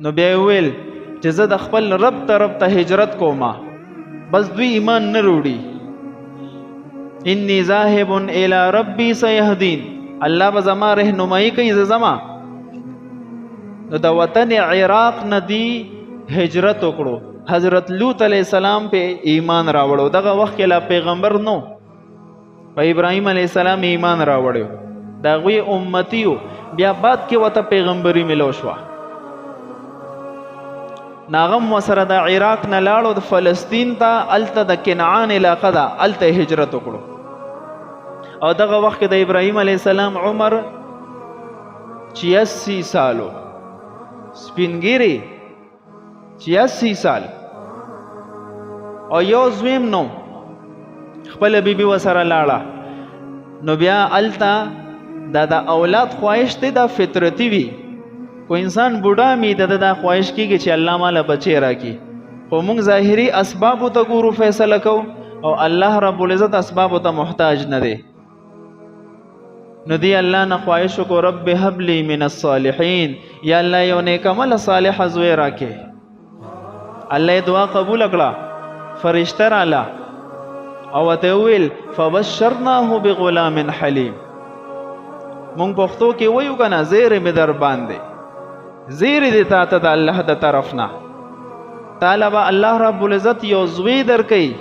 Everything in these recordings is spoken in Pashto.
نو بیا ویل چې زه د خپل رب طرف ته هجرت کوما، بس دوی ایمان نه وروړي. انی ذاهب الی ربی سیهدین، الله به زما رهنمایي کوي زه زما. نو د وطن عراق نه دی هجرت وکړو. حضرت لوط علیہ السلام په ایمان راوړو. دغه وخت کې لا پیغمبر نو، په ابراهیم علیہ السلام ایمان راوړو، دا غوی امتیو. بیا بعد کې وته پیغمبري ملو شو. ناغم وسره د عراق نه لاړو د فلسطین ته، الته د کنعان علاقه ده، الته هجرت وکړو. او دغه وخت کې د ابراهیم علیہ السلام عمر 86 سالو، سپینګری 86 سال. او یو زویم نو خپل بیبي وسره لاړه. نو بیا الته د اولاد خواهش ته د فطرتي وي. کو انسان بوډا می د خواهش کیږي چې الله مالا بچی راکړي، خو موږ ظاهري اسباب ته ګورو فیصله کو، او الله رب العزت اسباب ته محتاج نه دی. نو دی الله نه خواهش کو رب هب لی من الصالحین، یا الله یو نیک عمل صالح زوی راکې. الله دعا قبول کړه، فرشتہ رااله او ته ویل فبشرناه بغلام حلیم. مونږ پښتو کې وایو کنه زیر می در باندې، زیر دې تا ته د الله د طرف نه. تعالی به الله رب العزت یو زوی درکوي.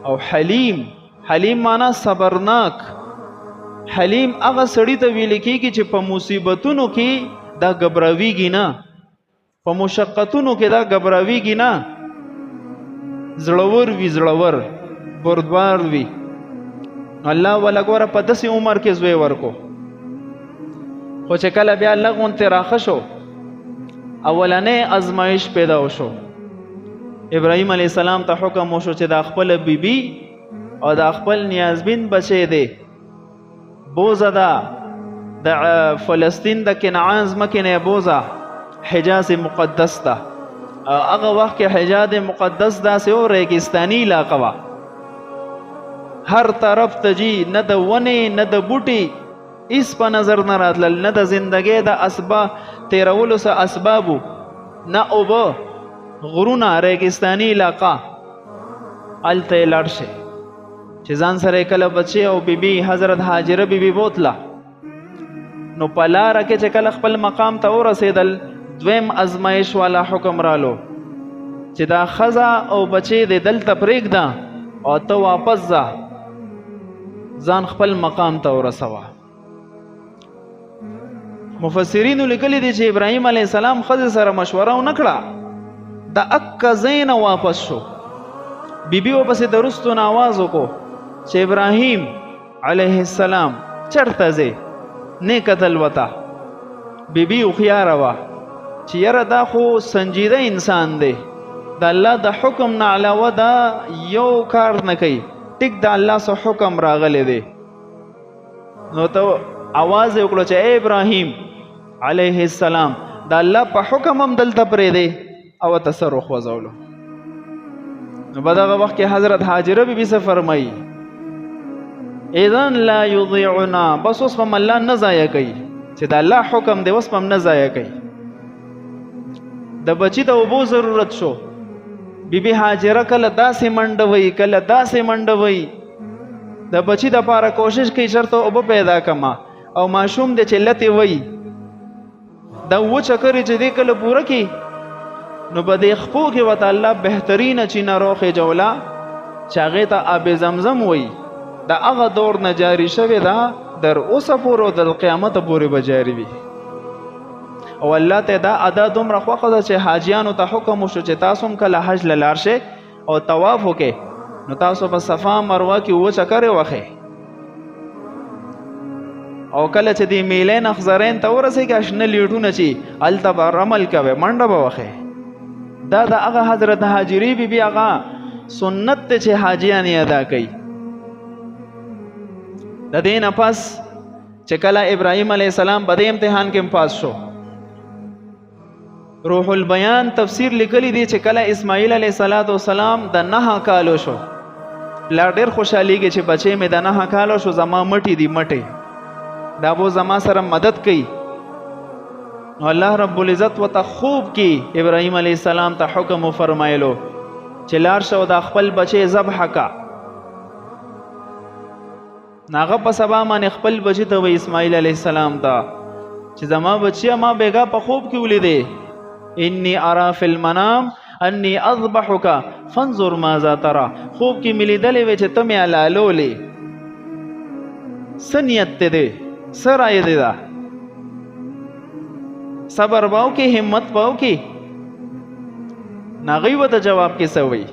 او حلیم، حلیم معنا صبرناک. حلیم هغه سړی ته ویل کېږي چې په مصیبتونو کې دا غبراویږي نه، په مشقتونو کې دا غبراویږي نه، زړور وي، زړور بردبار وي. الله ولا ګوره په داسې عمر کې زوی ورکو. خو چې کله بیا لغون تراخه شو، اولنې ازمایش پیدا وشو. ابراهیم علیہ السلام ته حکم وشو چې د خپل بیبي او د خپل نیازبین بچی دی بوزه ده د فلسطین د کنعان ځمکې نه بوزه، حجاز مقدس ده. هغه وخت کې حجاز مقدس داسې و ریګستاني علاقه وه، هر طرف ته جي نه د ونې نه د بوټي ایس په نظر نه راتلل، نه د زندګۍ د اسباب تیرولو څه اسبابو، نه اوبه، غرونه، ریګستاني علاقه. هلته یې لاړ شي چې ځان سره کله بچی او بیبي حضرت هاجره بیبي بوتله. نو په لاره کې چې کله خپل مقام ته ورسېدل، دویم ازمایش والا حکم رالو چې دا ښځه او بچی دې دلته پرېږده او ته واپس ځه، ځان خپل مقام ته ورسوه. مفسرینو لیکلي دي چې ابراهیم علیه السلام ښځې سره مشوره ونه کړه، د اکه ځای نه واپس شو. بیبي ورپسې د رستو نه آواز وکړو چې ابراهیم علیه السلام چېرته ځې؟ نه کتل ورته. بیبي هوښیاره وه چې یاره دا خو سنجیده انسان دی، د الله د حکم نه علاوه دا یو کار نه کوي، ټیک د الله څه حکم راغلی دی. نو ته आवाज وکړو چې اے ابراهیم علیه السلام د الله په حکم هم دلته پرېږدې، او تصرف وځولو. نو په دغه وخت کې حضرت هاجره بیبي څه فرمایي؟ اذن لا یضیعنا، بس اوس هم الله نه ضایع کوي، چې د الله حکم دی اوس هم نه ضایع کوي. د بچی د اوبو ضرورت شو، بیبي هاجره کله داسې منډه وی، کله داسې منډه وی، د بچی د پاره کوشش کوي چېرته اوبه پیدا کما. او ماشوم د چې لتې وی دا اوه چکرې چې دی کله پوره کړي، نو په دې خپو کې ورته الله بهترینه چینه راخېجوله چې هغې ته آب زمزم وی. د هغه دور نه جاري شوې ده، در اوسه پورې او د قیامته پورې به جاري وي. او الله ته دا ادا دومره خوښه ده چې حاجیانو ته حکم وشو چې تاسو هم کله حج له لاړ شئ او طواف وکئ، نو تاسو په صفا مروه کې اوه چکرې وهئ، او کله چې دې میلین اخضرین ته ورسېږي شنه لیټونه چې هلته به رمل کوئ، منډه به وهئ. دا د هغه حضرت هاجرې بیبي هغه سنت دی چې حاجیان یې ادا کوي. د دې نه پس چې کله ابراهیم علیه السلام په دې امتحان کې پاس شو، روح البیان تفسیر لیکلی دی چې کله اسماعیل علیه السلام د 9 کالو شو، پلار ډېر خوشحالیږي چې بچی مې د 9 کالو شو، زما مټې دي مټې، دا به زما سره مدد کوي. نو الله رب العزت وته خوب کې ابراهیم علیه السلام ته حکم فرمایلو چې لاړ شو د خپل بچي ذبح کا. ناغه په سبا باندې خپل بچی ته وی اسماعیل علیه السلام ته چې زما بچیا ما بیګا په خوب کې ولیدې انی ارا فی المنام انی اذبحک فانظر ماذا ترى. خوب کې ملي دلې و چې ته مې علالولې سنیت دې سرای دې دا صبر باو کې همت باو کې. ناغي وته جواب کې سوي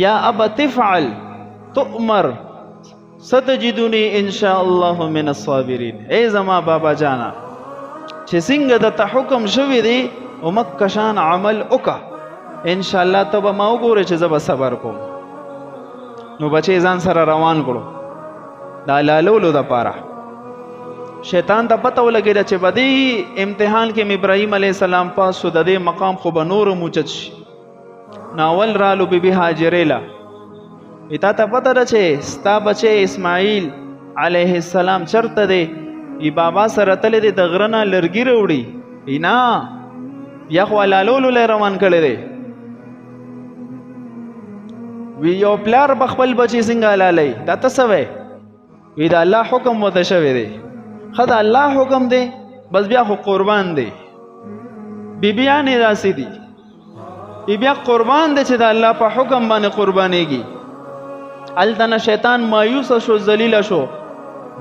یا ابت فعل تؤمر ستجدنی ان شاء الله من الصابرین. اے زما بابا جانا چې څنګه د ته حکم شوی دی او مکشان عمل وکا ان شاء الله ته به ما وګوره چې زه به صبر کوم. نو بچی ځان سره روان کړو دا لالولو د پاره. شیطان ته پته ولګېده چې بدی امتحان کې ابراهیم علیه السلام پاس شو د دې مقام خو به نور موچت شي. ناول رالو بی بی هاجره اتا ته پته ده چې ستا بچی اسماعیل علیه السلام چرته دی؟ ای بابا سره تللی دی د غره نه لرګي راوړي. ای نه بیا خو لالولو لی روان کړی دی. وی یو پلار به خپل بچی څنګه حلالوي؟ دا ته څه وی؟ وی د الله حکم ورته شوی دی. ښه د الله حکم دی بس بیا خو قربان دی. بیبیانې داسې دي بیا قربان دی چې د الله په حکم باندې قربانېږي. هلته نه شیطان مایوس شو ذلیله شو.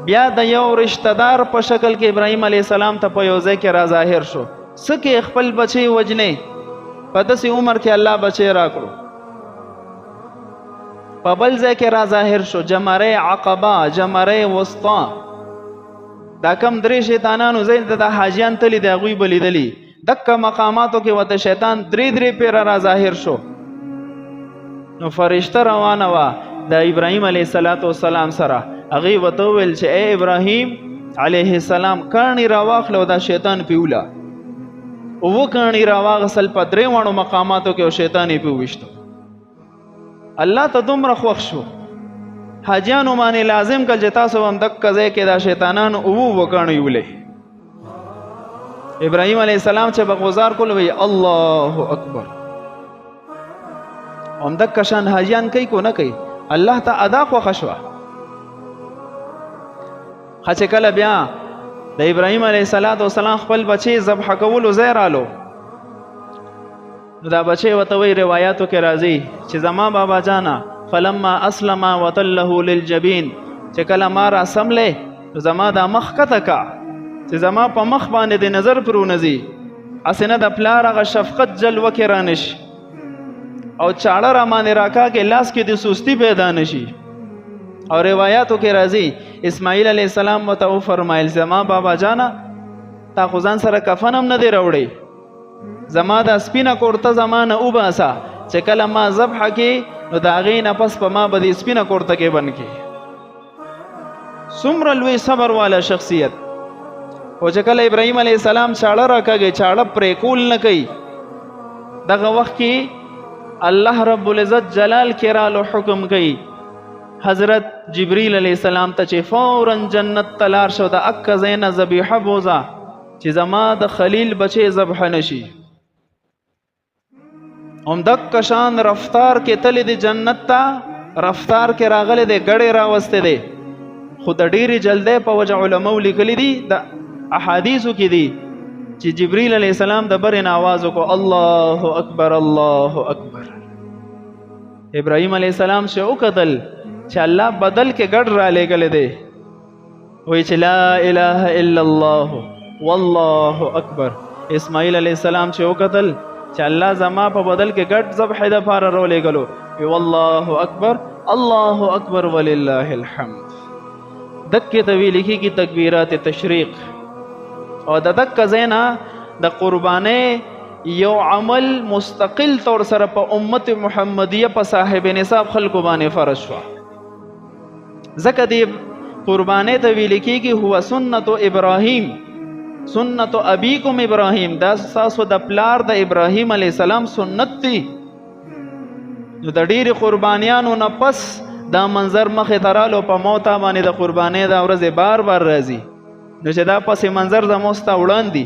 بیا د یو رشتہ دار په شکل کې ابراهیم علیه السلام ته په یو ځای کې را ظاهر شو. څه کې خپل بچی وجنې په داسې عمر کې الله بچی راکړو. په بل ځای کې را ظاهر شو جمره عقبه جمره وسطا. دا کم درې شیطانانو ځای ته د حاجیان تلي د هغوی به لیدلي. دکه مقاماتو کې ورته شیطان درې پیره را ظاهر شو. نو فرشته روانه وه د ابراهیم علیه السلام سره. هغې ورته وویل چې ای ابراهیم علیه السلام کاڼي راواخله او دا شیطان پیوله. اوه کاڼي راواغسل په درې واړو مقاماتو کې او شیطان یې پې وویشتو. الله ته دومره خوښ شو حاجیانو باندې لازم کړل چې تاسو هم دکه ځای کې دا شیطانان اوه کاڼي ولئ. ابراهیم علیه السلام چې به غوزار کول وی الله اکبر. همدکه شان حاجیان کوي کو نه کوي الله ته ادا خوښه شوه. ښه چې کله بیا د ابراهیم علیه السلام خپل بچی ذبح کولو ځای رالو نو دا بچی ورته وایي روایاتو کې راځي چې زما بابا جانا فلما اسلم وتله للجبین چې کله ما را سملی نو زما دا مخ کته کا چې زما په مخ باندې د نظر پرونځي هسې نه د پلار هغه شفقت جلوه کې رانشي او چاړه را باندې راکا کې لاس کې د سستی پیدا نشي. او روایاتو کې راځي اسماعیل علیه السلام ورته وفرمایل زما بابا جانا تا خو ځان سره کفن هم نه دی راوړی. زما دا سپینه کورته زما نه وباسه چې کله ما ذبحه کې نو د هغې نه پس په ما به د سپینه کورته کې بند کې. څومره لوی صبر والا شخصیت. او چې کله ابراهیم علیه السلام چاړه راکاږي چاړه پرې کول نه کوي. دغه وخت کې الله رب العزت جلال کې رالو حکم کوي حضرت جبریل علیه السلام ته چې فوراً جنت ته لاړ شو د اکه ځای نه ذبیحه بوځه چې زما د خلیل بچی ذبح نشي. همدکه شان رفتار کې تللی دی جنت ته رفتار کې راغلی دی ګړې راوستی دی. خو د ډېرې جلدۍ په وجه علماو لیکلی دي د احادیثو کې دي چې جبریل علیه السلام د برې نه آواز وکړو الله اکبر الله اکبر. ابراهیم علیه السلام چې وکتل چې الله بدل کې ګډ را لېږلی دی وایي چې لا اله الا الله والله اکبر. اسماعیل علیه السلام چې وکتل چې الله زما په بدل کې ګډ ذبحې دپاره را لېږلو وی والله اکبر الله اکبر ولله الحمد. دکې ته ویل کېږي تکبیرات تشریق. او د دکه ځای نه د قربانۍ یو عمل مستقل طور سره په امت محمدیه په صاحب نصاب خلکو باندې فرض شوه. ځکه دې قربانۍ ته ویل کېږي هو سنت ابراهیم سنت ابیکم ابراهیم. دا ستاسو د پلار د ابراهیم علیه السلام سنت دی. نو د ډېرې قربانیانو نه پس دا منظر مخې ته رالو په موته باندې د قربانۍ دا ورځې بار بار راځي نو چې دا پس منظر زموږ ستا وړاندې